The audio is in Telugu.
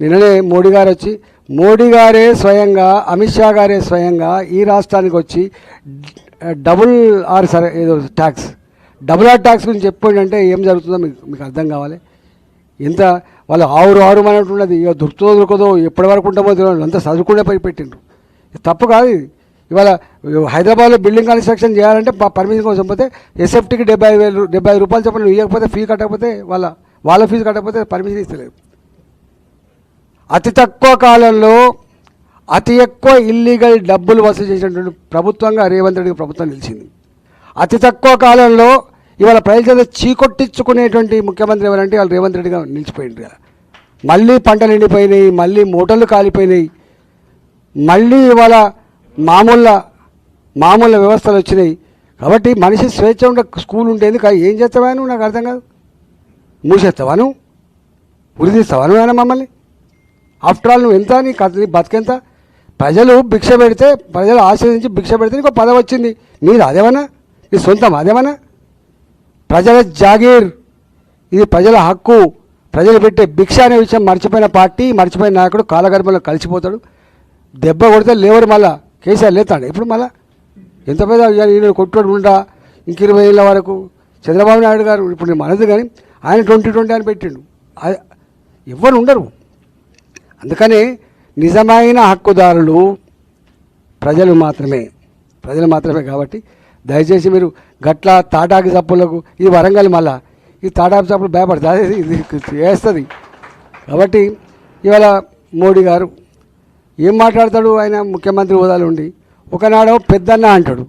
నిన్ననే మోడీ గారే స్వయంగా, అమిత్ షా గారే స్వయంగా ఈ రాష్ట్రానికి వచ్చి డబుల్ ఆర్ ట్యాక్స్ గురించి చెప్పండి. ఏం జరుగుతుందో మీకు అర్థం కావాలి. ఎంత వాళ్ళు ఆరు అన్నట్టున్నది. ఇక దొరకదో ఎప్పటి వరకు ఉంటామో తెలియదు. అంతా చదువుకునే పెట్టిండ్రు. తప్పు కాదు ఇది. ఇవాళ హైదరాబాద్లో బిల్డింగ్ కన్స్ట్రక్షన్ చేయాలంటే పర్మిషన్ కోసం పోతే ఎస్ఎఫ్టీకి 70,000 రూపాయలు చెప్పిన ఇవ్వకపోతే ఫీజు కట్టకపోతే వాళ్ళ ఫీజు కట్టకపోతే పర్మిషన్ ఇస్తలేదు. అతి తక్కువ కాలంలో అతి ఎక్కువ ఇల్లీగల్ డబ్బులు వసూలు చేసినటువంటి ప్రభుత్వంగా రేవంత్ రెడ్డి ప్రభుత్వం నిలిచింది. అతి తక్కువ కాలంలో ఇవాళ ప్రజల చీకొట్టించుకునేటువంటి ముఖ్యమంత్రి ఎవరంటే వాళ్ళు రేవంత్ రెడ్డిగా నిలిచిపోయింది. మళ్ళీ పంటలు ఎండిపోయినాయి, మళ్ళీ మూటలు కాలిపోయినాయి, మళ్ళీ ఇవాళ మామూలు వ్యవస్థలు వచ్చినాయి. కాబట్టి మనిషి స్వేచ్ఛ ఉండే స్కూల్ ఉండేది. ఏం చేస్తావా నువ్వు? నాకు అర్థం కాదు. మూసేస్తావా నువ్వు? ఉరిదిస్తావా నువ్వు మమ్మల్ని? ఆఫ్టర్ ఆల్ నువ్వు ఎంత? నీ బతికెంత? ప్రజలు భిక్ష పెడితే, ప్రజలు ఆశీర్వదించి భిక్ష పెడితే నీకు పదవి వచ్చింది. నీది అదేమన్నా? నీ సొంతం అదేమన్నా? ప్రజల జాగీర్, ఇది ప్రజల హక్కు. ప్రజలు పెట్టే భిక్ష అనే విషయం మర్చిపోయిన పార్టీ, మర్చిపోయిన నాయకుడు కాలగర్భంలో కలిసిపోతాడు. దెబ్బ కొడితే లేవరు. మళ్ళా కేసీఆర్ లేతాడు. ఇప్పుడు మళ్ళా ఎంత పెద్ద ఈయన కొట్టుడు ఉంటా. ఇంక 20 ఏళ్ళ వరకు చంద్రబాబు నాయుడు గారు ఇప్పుడు మనది, కానీ ఆయన 2020 అని పెట్టిండు. ఎవ్వరు ఉండరు. అందుకని నిజమైన హక్కుదారులు ప్రజలు మాత్రమే కాబట్టి దయచేసి మీరు గట్ల తాటాకి చప్పులకు, ఈ వరంగల్ మళ్ళా ఈ తాటాకి చప్పులు భయపడుతుంది, ఇది వేస్తుంది. కాబట్టి ఇవాళ మోడీ గారు ఏం మాట్లాడతాడు? ఆయన ముఖ్యమంత్రి హోదాలో ఉండి ఒకనాడో పెద్దన్న అంటాడు.